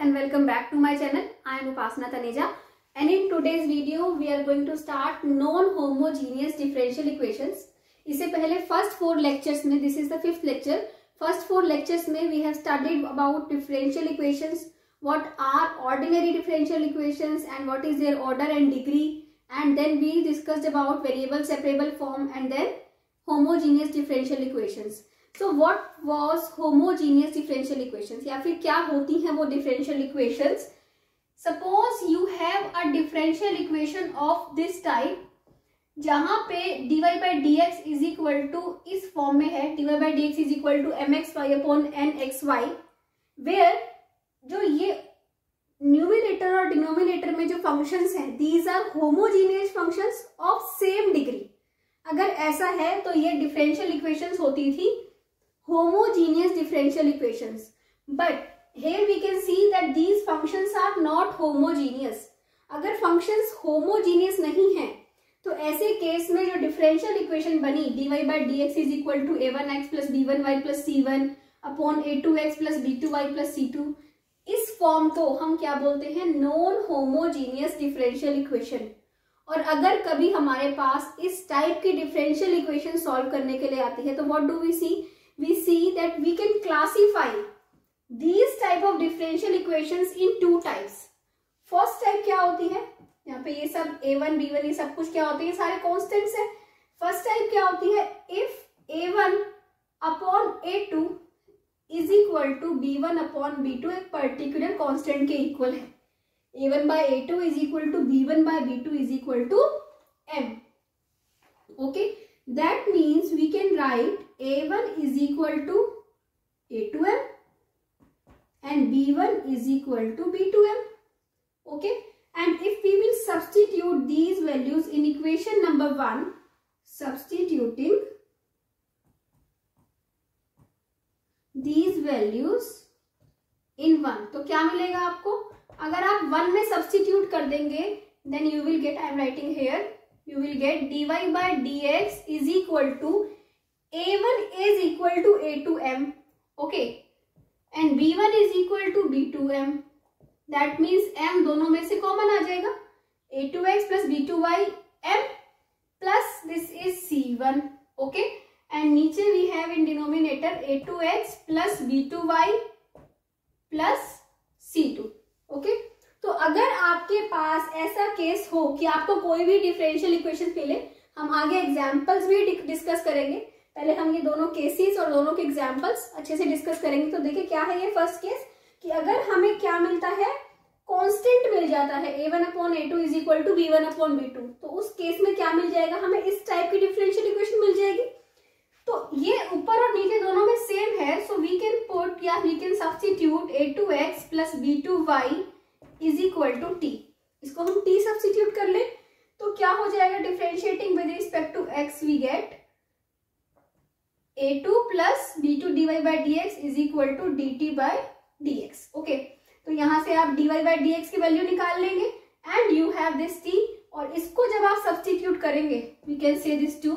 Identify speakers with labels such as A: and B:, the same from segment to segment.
A: and welcome back to my channel. I am Upasana Taneja and in today's video we are going to start non-homogeneous differential equations. इससे पहले first 4 lectures में, this is the 5th lecture, first 4 lectures में we have studied about differential equations, what are ordinary differential equations and what is their order and degree, and then we discussed about variable separable form and then homogeneous differential equations. So what was homogeneous differential equations या फिर क्या होती हैं वो differential equations? Suppose you have a differential equation of this type जहाँ पे dy by dx is equal to इस form में है dy by dx is equal to mxy upon nxy where जो ये न्यूमिनेटर और डिनोमिनेटर में जो फंक्शंस हैं these are homogeneous functions of same degree. अगर ऐसा है तो ये डिफरेंशियल इक्वेशंस होती थी homogeneous differential equations, but here we can see that these functions are not homogeneous. अगर functions homogeneous नहीं हैं तो ऐसे केस में जो differential equation बनी dy by dx is equal to a1x plus b1y plus c1 upon a2x plus b2y plus c2, इस form को हम क्या बोलते हैं? Non homogeneous differential equation. और अगर कभी हमारे पास इस टाइप की डिफरेंशियल इक्वेशन सॉल्व करने के लिए आती है तो what do we see? We see that we can classify these type of differential equations in two types. First type क्या होती है? यहाँ पे ये सब a1, b1 ये सब कुछ क्या होती है? सारे कांस्टेंट्स हैं. First type क्या होती है? If a1 upon a2 is equal to b1 upon b2 एक पर्टिकुलर कांस्टेंट के इक्वल है. a1 by a2 is equal to b1 by b2 is equal to m. Okay, that means we can write a1 is equal to a2m and b1 is equal to b2m. Okay, and if we will substitute these values in equation number 1, substituting these values in 1, तो क्या मिलेगा आपको? अगर आप 1 में substitute कर देंगे then you will get, I am writing here, you will get dy by dx is equal to a1 is equal to a2m, okay, and b1 is equal to b2m. That means m दोनों में से common आ जाएगा. a2x plus b2y m plus this is c1, okay, and नीचे we have in denominator a2x plus b2y plus c2, okay. तो अगर आपके पास ऐसा केस हो कि आपको कोई भी डिफरेंशियल इक्वेशन मिले, हम आगे एग्जांपल्स भी डिस्कस करेंगे, पहले हम ये दोनों केसेस और दोनों के एग्जांपल्स अच्छे से डिस्कस करेंगे. तो देखिए क्या है ये फर्स्ट केस कि अगर हमें क्या मिलता है? कांस्टेंट मिल जाता है a1 upon a2 is equal to b1 upon b2, तो उस केस में क्या मिल जाएगा? हमें इस टाइप की डिफरेंशियल इक्वेशन मिल जाएगी. तो ये ऊपर और नीचे दोनों में सेम है, सो वी कैन पुट या we can substitute a2x plus b2y is equal to t. इसको हम t सब्स्टिट्यूट कर ले तो क्या हो जाएगा? Differentiating with respect to x we get a2 plus b2 dy by dx is equal to dt by dx. Okay, तो यहां से आप dy by dx की वैल्यू निकाल लेंगे and you have this t, और इसको जब आप सब्स्टिट्यूट करेंगे we can say this 2,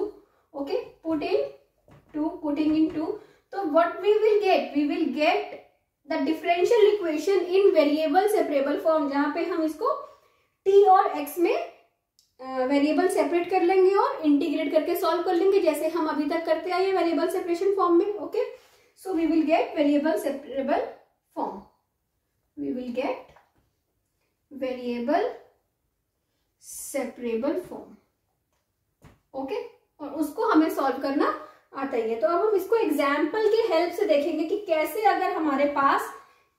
A: okay, put in 2, putting in 2, तो what we will get? We will get the differential equation in variable separable form, जहां पे हम इसको t और x में वेरिएबल सेपरेट कर लेंगे और इंटीग्रेट करके सॉल्व कर लेंगे जैसे हम अभी तक करते आए वेरिएबल सेपरेशन फॉर्म में. Okay, so we will get variable separable form, we will get variable separable form. Okay, और उसको हमें सॉल्व करना आता ही है. तो अब हम इसको एग्जाम्पल की हेल्प से देखेंगे कि कैसे अगर हमारे पास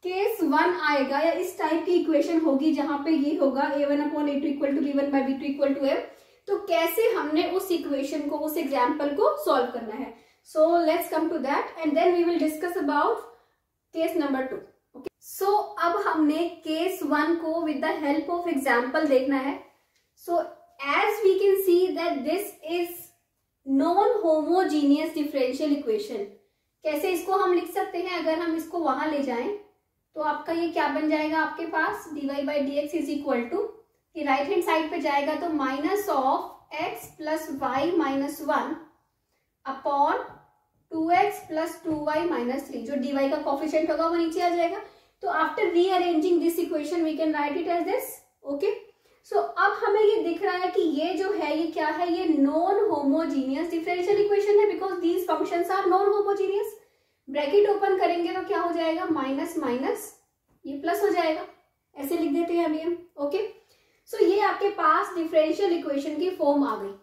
A: केस 1 आएगा या इस टाइप की इक्वेशन होगी जहां पे ये होगा a1 upon a2 equal to b1 by b2 equal to m, तो कैसे हमने उस इक्वेशन को, उस एग्जाम्पल को सॉल्व करना है. So let's come to that and then we will discuss about case number 2. Okay, so अब हमने केस 1 को with the help of example देखना है. So as we can see that this is non homogeneous differential equation. कैसे इसको हम लिख सकते हैं? अगर हम इसको वहां ले जाएं तो आपका ये क्या बन जाएगा? आपके पास dy by dx is equal to, ये राइट हैंड साइड पे जाएगा तो minus of x plus y minus 1 upon 2x plus 2y minus 3, जो dy का कोफिशिएंट होगा वो नीचे आ जाएगा. तो after rearranging this equation we can write it as this. Okay, so अब हमें ये दिख रहा है कि ये जो है ये क्या है, ये नॉन होमोजीनियस डिफरेंशियल इक्वेशन है because these functions are non homogeneous. Bracket open करेंगे तो क्या हो जाएगा, माइनस माइनस ये प्लस हो जाएगा, ऐसे लिख देते हैं अभी हम. ओके, सो ये आपके पास डिफरेंशियल इक्वेशन की फॉर्म आ गई.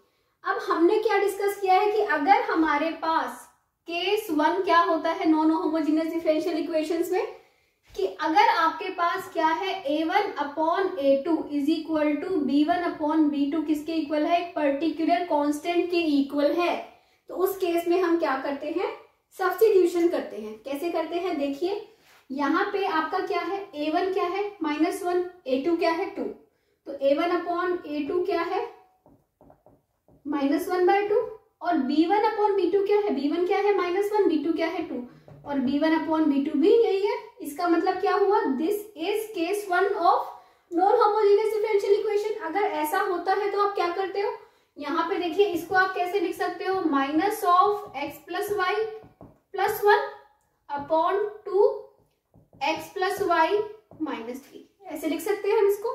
A: अब हमने क्या डिस्कस किया है कि अगर हमारे पास केस 1 क्या होता है नॉन होमोजीनियस डिफरेंशियल इक्वेशंस में, कि अगर आपके पास क्या है a1 upon a2 is equal to b1 upon b2 किसके इक्वल है, एक पर्टिकुलर कांस्टेंट के इक्वल है, तो उस केस में हम क्या करते हैं, सब्स्टिट्यूशन करते हैं. कैसे करते हैं, देखिए यहाँ पे आपका क्या है, a1 क्या है -1, a2 क्या है 2, तो a1 अपॉन a2 क्या है -1/2 और b1 अपॉन b2 क्या है, b1 क्या है -1, b2 क्या है 2 और b1 अपॉन b2 भी यही है. इसका मतलब क्या हुआ, this is case 1 of non homogeneous differential equation. अगर ऐसा होता है तो आप क्या करते हो, यहाँ पे देखिए इसको आप कैसे लिख सकते हो, minus of x plus y plus 1 upon 2x plus y minus 3, ऐसे लिख सकते हैं हम इसको.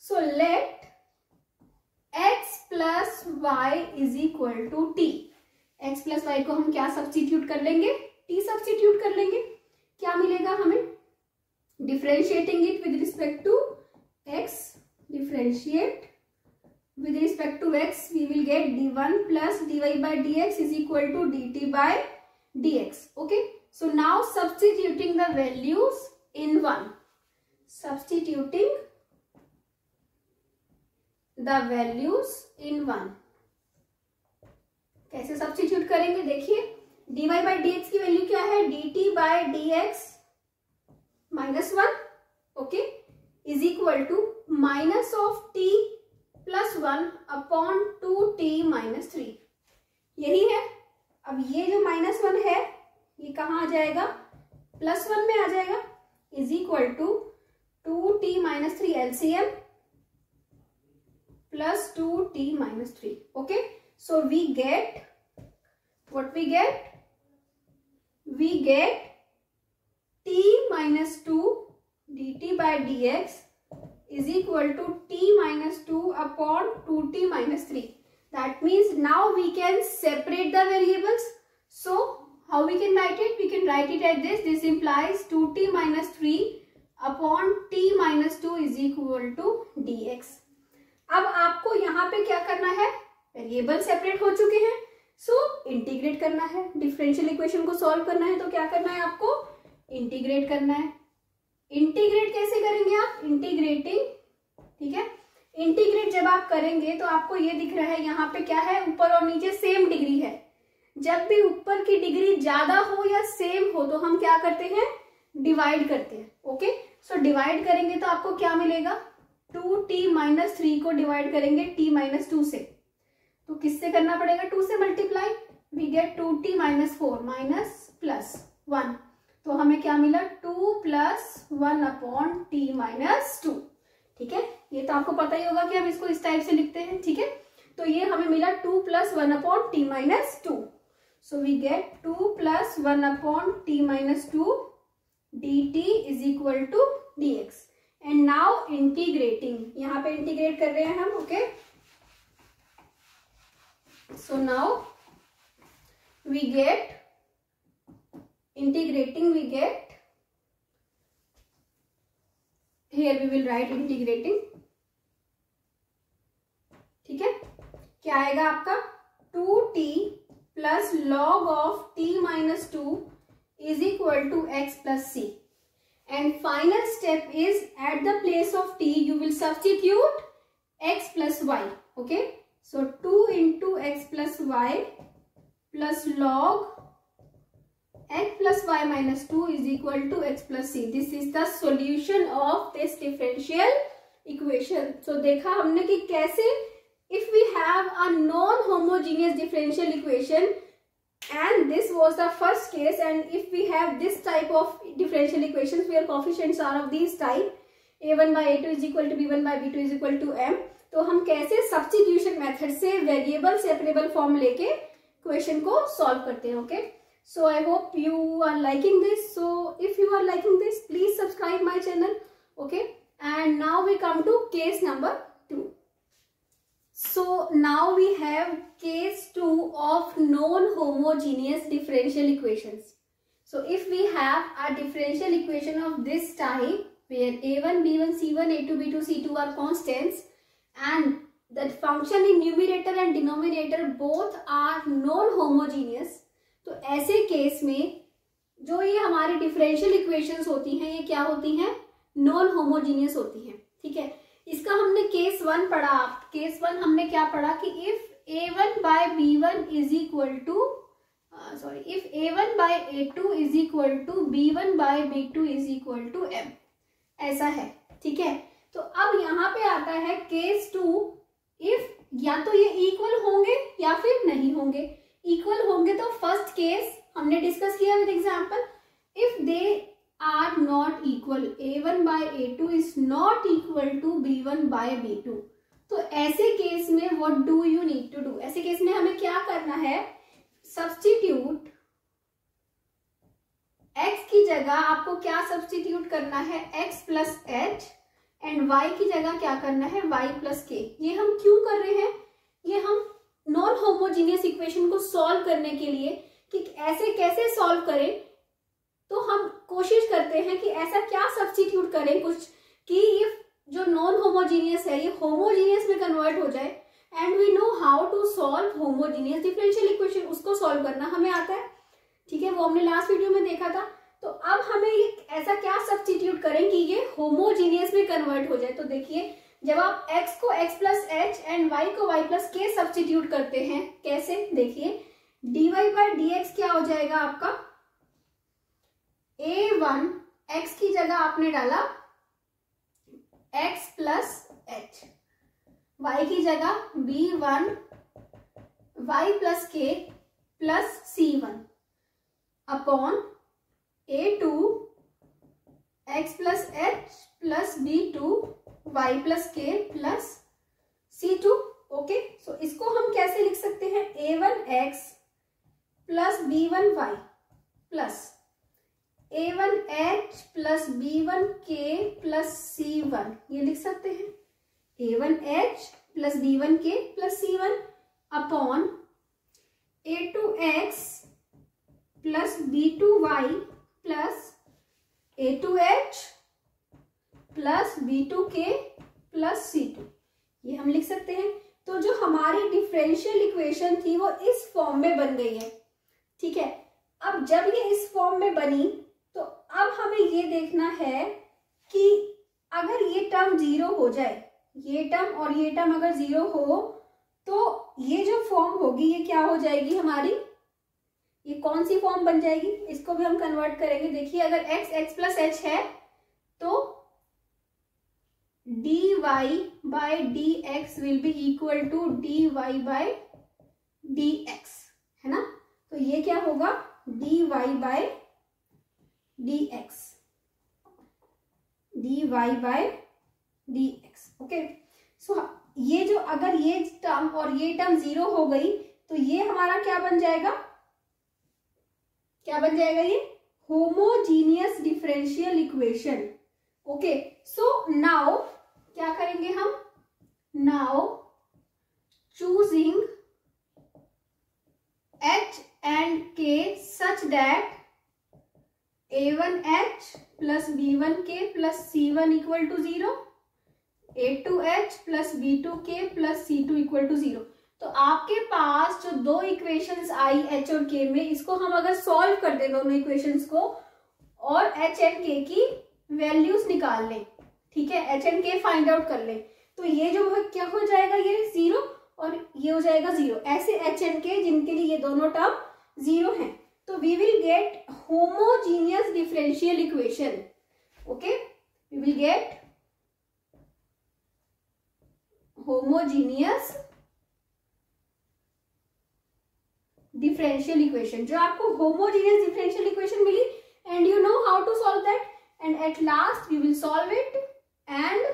A: So let x plus y is equal to t. x plus y को हम क्या सब्स्टिट्यूट कर लेंगे, t सब्स्टिट्यूट कर लेंगे. क्या मिलेगा हमें, differentiating it with respect to x, differentiate with respect to x we will get d1 plus dy bye dx is equal to dt by dx. Okay, so now substituting the values in 1, substituting the values in 1. कैसे substitute करेंगे, देखिए dy by dx की value क्या है, dt by dx -1 okay is equal to minus of t plus 1 upon 2t minus 3. यही है. अब ये जो -1 है ये कहाँ आ जाएगा, +1 में आ जाएगा, is equal to 2t minus 3 LCM plus 2t minus 3. Okay, so we get what we get t minus 2 dt by dx is equal to t minus 2 upon 2t minus 3. That means now we can separate the variables. So how we can write it, we can write it as this. This implies 2t minus 3 upon t minus 2 is equal to dx. अब आपको यहाँ पे क्या करना है, variable separate हो चुके हैं, सो इंटीग्रेट करना है. डिफरेंशियल इक्वेशन को सॉल्व करना है तो क्या करना है, आपको इंटीग्रेट करना है. इंटीग्रेट कैसे करेंगे आप, इंटीग्रेटिंग, ठीक है. इंटीग्रेट जब आप करेंगे तो आपको ये दिख रहा है यहाँ पे क्या है, ऊपर और नीचे सेम डिग्री है. जब भी ऊपर की डिग्री ज्यादा हो या सेम हो तो हम क्या करते हैं, डिवाइड करते हैं. ओके, सो डिवाइड करेंगे तो आपको क्या मिलेगा, 2t माइनस 3 को डिवाइड करेंगे t माइनस 2 से, तो किससे करना पड़ेगा, 2 से multiply, we get 2t minus 4 minus plus 1, तो हमें क्या मिला 2 प्लस 1 अपॉन t माइनस 2. ठीक है, ये तो आपको पता ही होगा कि हम इसको इस टाइप से लिखते हैं. ठीक है, तो ये हमें मिला 2 plus 1 upon t minus 2. So we get 2 plus 1 upon t minus 2 dt is equal to dx. And now integrating, यहाँ पे इंटीग्रेट कर रहे हैं हम. Okay, so now we get integrating, we get here we will write integrating. ठीक है, क्या आएगा आपका 2t plus log of t minus 2 is equal to x plus c. And final step is at the place of t you will substitute x plus y. Okay, so 2 into x plus y plus log x plus y minus 2 is equal to x plus c. This is the solution of this differential equation. So देखा हमने कि कैसे if we have a non-homogeneous differential equation and this was the first case, and if we have this type of differential equations where coefficients are of these type, a1 by a2 is equal to b1 by b2 is equal to m, तो हम कैसे substitution method से variable separable form लेके question को solve करते हैं. Okay, So I hope you are liking this. So if you are liking this, please subscribe my channel. Okay. And now we come to case number 2. So now we have case 2 of non-homogeneous differential equations. So if we have a differential equation of this type where a1, b1, c1, a2, b2, c2 are constants and the function in numerator and denominator both are non-homogeneous, तो ऐसे case में जो ये हमारी differential equations होती हैं ये क्या होती हैं? नॉन होमोजीनियस होती हैं. ठीक है, इसका हमने केस 1 पढ़ा. केस 1 हमने क्या पढ़ा कि if a1 by b1 is equal to if a1 by a2 is equal to b1 by b2 is equal to m, ऐसा है. ठीक है, तो अब यहाँ पे आता है केस 2, इफ या तो ये इक्वल होंगे या फिर नहीं होंगे. इक्वल होंगे तो फर्स्ट केस हमने डिस्कस किया with example, if they are not equal, a1 by a2 is not equal to b1 by b2, तो ऐसे केस में what do you need to do? ऐसे केस में हमें क्या करना है? सब्स्टिट्यूट x की जगह आपको क्या सब्स्टिट्यूट करना है? x plus h, and y की जगह क्या करना है? y plus k. ये हम क्यों कर रहे हैं? ये हम नॉन होमोजीनियस इक्वेशन को सॉल्व करने के लिए कि ऐसे कैसे सॉल्व करें, तो हम कोशिश करते हैं कि ऐसा क्या सब्स्टिट्यूट करें कुछ कि इफ जो नॉन होमोजीनियस है ये होमोजीनियस में कन्वर्ट हो जाए. And we know how to solve homogeneous differential equation, उसको सॉल्व करना हमें आता है. ठीक है, वो हमने लास्ट वीडियो में देखा था. तो अब हमें ये ऐसा क्या सब्स्टिट्यूट करें कि ये होमोजीनियस में कन्वर्ट हो जाए. तो देखिए, जब आप x को x plus h and y को y प्लस के सब्स्टिट्यूट करते हैं, कैसे? देखिए, dy बाई dx क्या हो जाएगा आपका? a1 x की जगह आपने डाला x प्लस एच, y की जगह b1 y प्लस के plus c1 upon a2 x plus H plus b2 y plus के प्लस c2. ओके, सो इसको हम कैसे लिख सकते हैं? a1x plus b1y plus a1h plus b1k plus c1, ये लिख सकते हैं. a1h plus b1k plus c1 upon a2x plus b2y plus a2h plus b2k plus c2, ये हम लिख सकते हैं. तो जो हमारी डिफरेंशियल इक्वेशन थी वो इस फॉर्म में बन गई है. ठीक है, अब जब ये इस फॉर्म में बनी तो अब हमें ये देखना है कि अगर ये टर्म 0 हो जाए, ये टर्म और ये टर्म अगर 0 हो तो ये जो फॉर्म होगी ये क्या हो जाएगी हमारी? ये कौन सी फॉर्म बन जाएगी? इसको भी हम कन्वर्ट करेंगे. देखिए, अगर x प्लस एच है तो dy by dx will be equal to dy by dx, है ना? तो ये क्या होगा? dy by dx, dy by dx. Okay, so ये जो अगर ये टर्म और ये टर्म 0 हो गई तो ये हमारा क्या बन जाएगा? क्या बन जाएगा? ये homogeneous differential equation. Okay, so now क्या करेंगे हम? Now choosing h and k such that a1h plus b1k plus c1 equal to 0, a2h plus b2k plus c2 equal to 0. तो आपके पास जो दो इक्वेशंस आई h और k में, इसको हम अगर सॉल्व कर दें दोनों इक्वेशंस को और h एंड k की वैल्यूज निकाल लें. ठीक है, h and k find out कर लें, तो ये जो क्या हो जाएगा? ये 0 और ये हो जाएगा 0. ऐसे h एंड k जिनके लिए ये दोनों टर्म 0 हैं, तो we will get homogeneous differential equation. Okay, we will get homogeneous differential equation. जो आपको होमोजीनियस डिफरेंशियल इक्वेशन मिली and you know how to solve that, and at last we will solve it and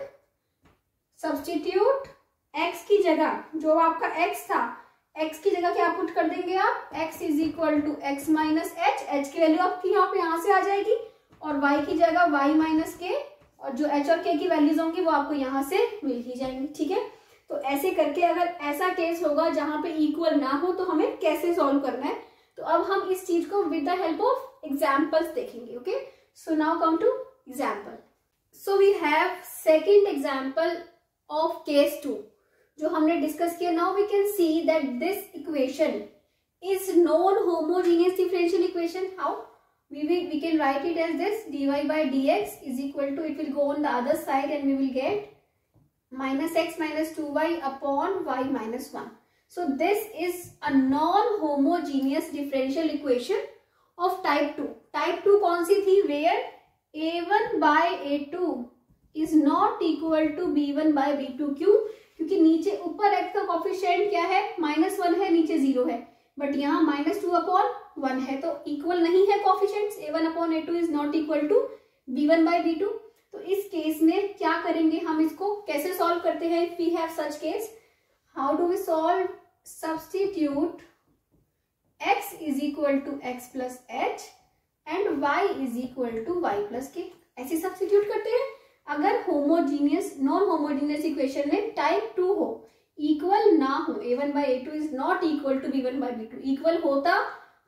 A: substitute x की जगह जो आपका x था, x की जगह क्या पुट कर देंगे आप, x is equal to x minus h, h की वैल्यू आपकी यहाँ पे यहाँ से आ जाएगी, और y की जगह y माइनस के, और जो h और k की वैल्यूज होंगी वो आपको यहाँ से मिल ही जाएंगी। ठीक है, तो ऐसे करके अगर ऐसा केस होगा जहां पे इक्वल ना हो तो हमें कैसे सॉल्व करना है, तो अब हम इस चीज को with the help of examples देखेंगे। Okay, so now come to example. So we have second example of case 2 जो हमने डिस्कस किया। Now we can see that this equation is non homogeneous differential equation. How we can write it as this, dy by dx is equal to, it will go on the other side and we will get minus x minus 2y upon y minus 1. So this is a non-homogeneous differential equation of type 2. Type 2 कौन सी थी, where a1 by a2 is not equal to b1 by b2। क्यों, क्योंकि नीचे ऊपर x का coefficient क्या है, -1 है, नीचे 0 है, बट यहाँ -2/1 है, तो इक्वल नहीं है coefficients. a1/a2 is not equal to b1 by b2। तो इस केस में क्या करेंगे, हम इसको कैसे सॉल्व करते हैं, if we have such case, how do we solve, substitute x is equal to x plus h and y is equal to y plus k, ऐसे सब्स्टिट्यूट करते हैं। अगर होमोजीनियस नॉन होमोजीनियस इक्वेशन में type 2 हो, equal ना हो, a1 by a2 is not equal to b1 by b2, equal होता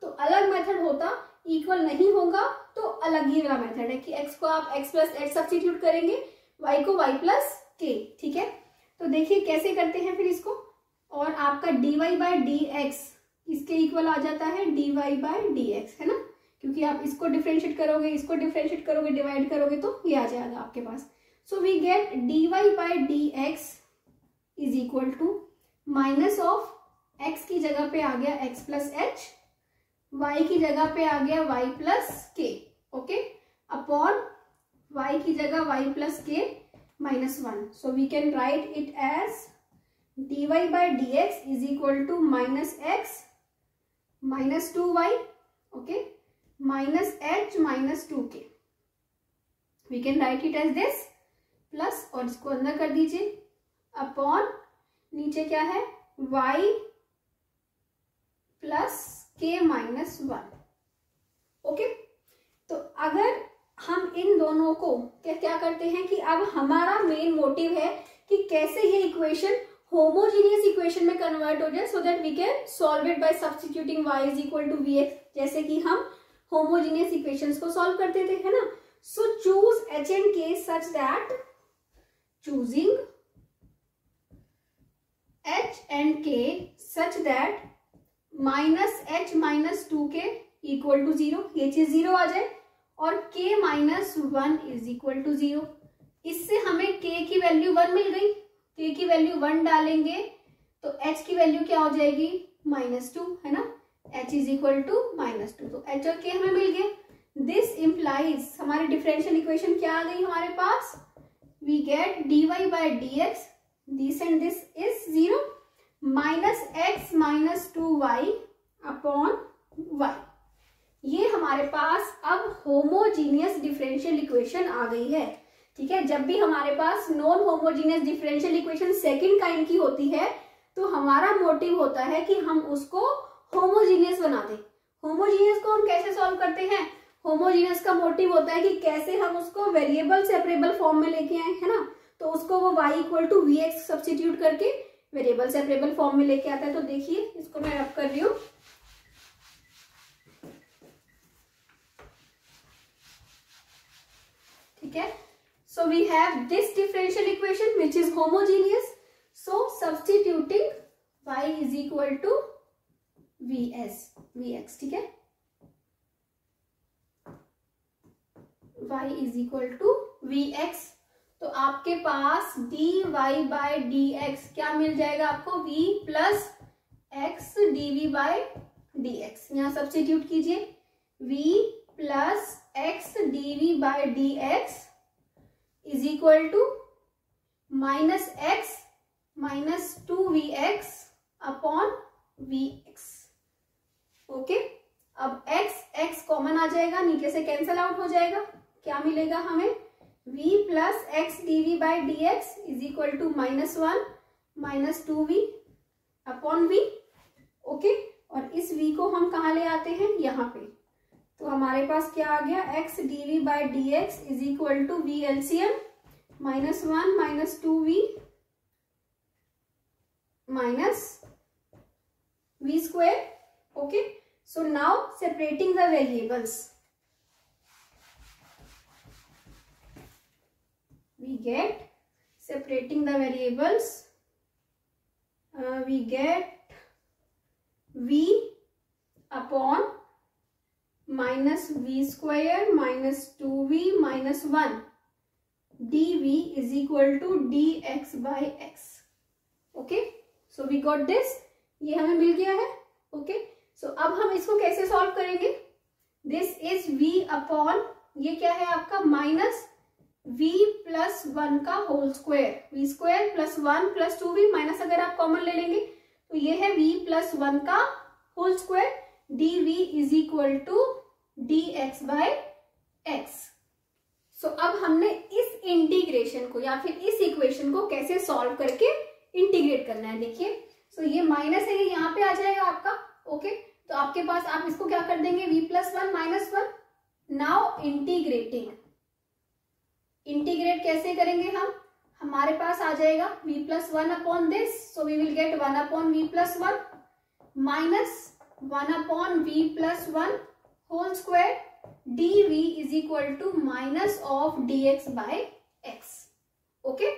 A: तो अलग मेथड होता, इक्वल नहीं होगा तो अलग ही वाला मेथड है कि x को आप x प्लस एच सब्स्टिट्यूट करेंगे, y को y प्लस के। ठीक है, तो देखिए कैसे करते हैं फिर इसको, और आपका dy बाय dx इसके इक्वल आ जाता है dy बाय dx, है ना, क्योंकि आप इसको डिफरेंशिएट करोगे, इसको डिफरेंशिएट करोगे, डिवाइड करोगे तो ये आ जाएगा आपके पास। So we get dy bye dx is equal to minus of x की जगह पे आ गया x प्लस एच, y की जगह पे आ गया y plus k, okay, upon y की जगह y plus k -1। So we can write it as dy bye dx is equal to minus x minus 2y, okay, minus h minus 2k। We can write it as this, plus, और इसको अंदर कर दीजिए, upon नीचे क्या है y plus k -1। Okay, तो अगर हम इन दोनों को क्या करते हैं कि अब हमारा मेन मोटिव है कि कैसे ये इक्वेशन होमोजीनियस इक्वेशन में कन्वर्ट हो जाए, so that we can solve it by substituting y is equal to vx, जैसे कि हम होमोजीनियस इक्वेशंस को सॉल्व करते थे, है ना। So choose h and k such that, choosing h and k such that minus h minus 2k equal to 0, ये चीज 0 आ जाए, और k minus 1 is equal to 0। इससे हमें k की वैल्यू 1 मिल गई, k की वैल्यू 1 डालेंगे तो h की वैल्यू क्या हो जाएगी, -2, है ना, h इज इक्वल टू -2, तो h और k हमें मिल गए। दिस इम्प्लाइज हमारी डिफरेंशियल इक्वेशन क्या आ गई हमारे पास, we get dy bye dx, this and this is 0, minus x minus 2y upon y। ये हमारे पास अब होमोजीनियस डिफरेंशियल इक्वेशन आ गई है। ठीक है, जब भी हमारे पास non homogeneous differential equation second kind की होती है तो हमारा मोटिव होता है कि हम उसको होमोजीनियस बना दें। होमोजीनियस को हम कैसे सॉल्व करते हैं, होमोजीनियस का मोटिव होता है कि कैसे हम उसको वेरिएबल सेपरेबल फॉर्म में लेके आए, है ना, तो उसको वो y equal to vx substitute करके वेरिएबल सेपरेबल फॉर्म में लेके आता है। तो देखिए इसको मैं रब कर रही हूँ, ठीक है। So we have this differential equation which is homogeneous, so substituting y is equal to vx, ठीक है, y is equal to vx, तो आपके पास dy बाय dx क्या मिल जाएगा आपको, v plus x dv by dx, यहाँ सब्स्टिट्यूट कीजिए, v plus x dv by dx is equal to minus x minus 2vx upon vx। Okay, अब x common आ जाएगा, नीचे से कैंसल आउट हो जाएगा, क्या मिलेगा हमें, v plus x dv by dx is equal to -1 minus 2v upon v। Okay, और इस v को हम कहाँ ले आते हैं, यहाँ पे। तो हमारे पास क्या आ गया, x dv by dx is equal to v LCM -1 minus 2v minus v square. Okay, so now separating the variables, we get separating the variables, we get v upon minus v square minus 2v minus 1 dv is equal to dx by x. Okay, so we got this, ये हमें मिल गया है. Okay, so अब हम इसको कैसे solve करेंगे, this is v upon, ये क्या है आपका, माइनस v प्लस 1 का whole square, v square plus 1 plus 2v minus अगर आप कॉमन ले लेंगे तो ये है v प्लस 1 का whole square dv is equal to dx by x. So अब हमने इस इंटीग्रेशन को या फिर इस इक्वेशन को कैसे सॉल्व करके इंटीग्रेट करना है. देखिए, सो ये माइनस है, ये यहाँ पे आ जाएगा आपका. ओके, तो आपके पास आप इसको क्या कर देंगे, v plus 1 minus 1. Now integrating, integrate कैसे करेंगे हम, हमारे पास आ जाएगा v plus 1 upon this, so we will get 1 upon v plus 1 minus 1 upon v plus 1 whole square dv is equal to minus of dx by x. Okay,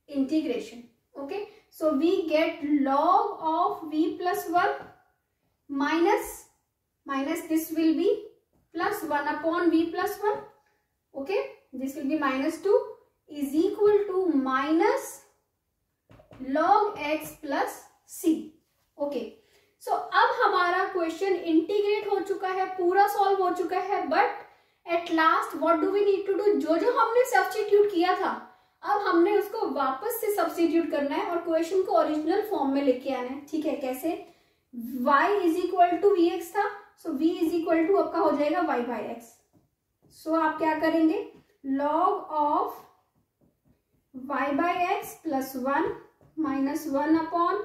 A: integration. Okay, so we get log of v plus 1 minus this will be plus 1 upon v plus 1. Okay, this will be minus 2 is equal to minus log x plus c. Okay, so अब हमारा question integrate हो चुका है, पूरा solve हो चुका है, but at last what do we need to do, जो हमने सब्स्टिट्यूट किया था अब हमने उसको वापस से सब्स्टिट्यूट करना है और क्वेश्चन को ओरिजिनल फॉर्म में लेके आना है. ठीक है, कैसे, y is equal to v x था, so v is equal to आपका हो जाएगा y बाई एक्स. सो आप क्या करेंगे, log of y by x plus 1 minus 1 upon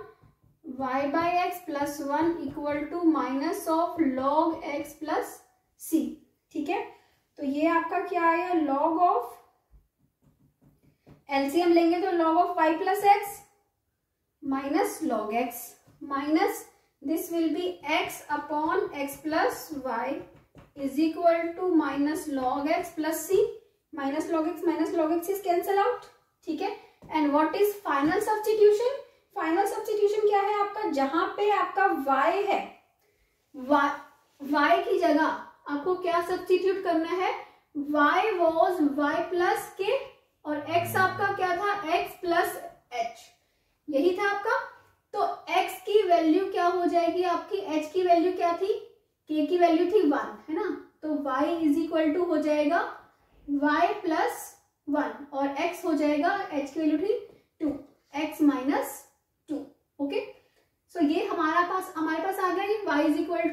A: y by x plus 1 equal to minus of log x plus c. ठीक है, तो ये आपका क्या आया, log ऑफ, एलसीएम लेंगे तो log of y plus x minus log x minus this will be x upon x plus y is equal to minus log x plus c. Minus log x is cancel out. ठीक है, and what is final substitution, final substitution क्या है आपका, जहां पे आपका y है, y की जगह आपको क्या सब्स्टिट्यूट करना है, y was y plus k और x आपका क्या था, x प्लस h, यही था आपका. तो x की वैल्यू क्या हो जाएगी आपकी, h की वैल्यू क्या थी, k की वैल्यू थी 1, है ना, तो y इज इक्वल टू हो जाएगा y प्लस 1 और x हो जाएगा, h की वैल्यू थी 2, x माइनस 2. ओके, सो ये हमारे पास आ गया ये y इज इक्वल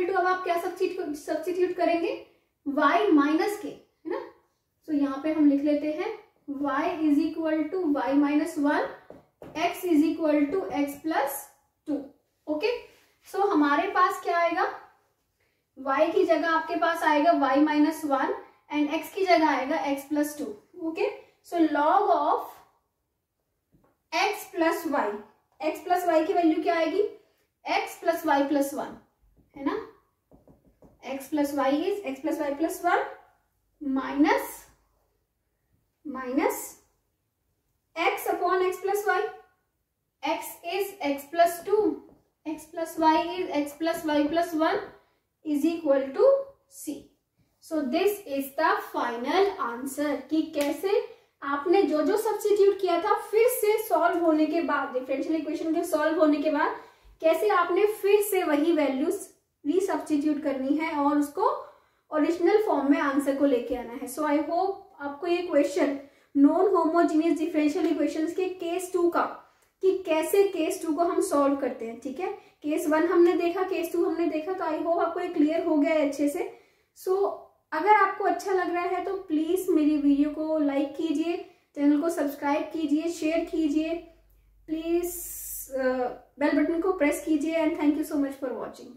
A: टू अब आप क्या सब्स्टिट्यूट करेंगे, y माइनस के, है ना. सो यहाँ पे हम लिख लेते हैं y is equal to y minus 1, x is equal to x plus 2. Okay, so हमारे पास क्या आएगा, y की जगह आपके पास आएगा y माइनस 1 एंड x की जगह आएगा x plus 2. Okay, so log of x plus y की वैल्यू क्या आएगी, x प्लस y प्लस 1, है ना, x plus y is x plus y plus 1 minus x upon x plus y, x is x plus 2, x plus y is x plus y plus 1 is equal to c. So this is the final answer कि कैसे आपने जो substitute किया था फिर से solve होने के बाद, डिफरेंशियल इक्वेशन के सॉल्व होने के बाद कैसे आपने फिर से वही वैल्यूज रीसब्स्टिट्यूट करनी है और उसको ओरिजिनल फॉर्म में आंसर को लेके आना है. सो आई होप आपको ये question non homogeneous differential equations के केस 2 का, कि कैसे केस 2 को हम सॉल्व करते हैं. ठीक है, केस 1 हमने देखा, केस 2 हमने देखा, तो आई होप आपको ये क्लियर हो गया है अच्छे से. सो अगर आपको अच्छा लग रहा है तो प्लीज मेरी वीडियो को लाइक कीजिए, चैनल को सब्सक्राइब कीजिए, शेयर कीजिए, प्लीज बेल बटन को प्रेस कीजिए and thank you so much for watching.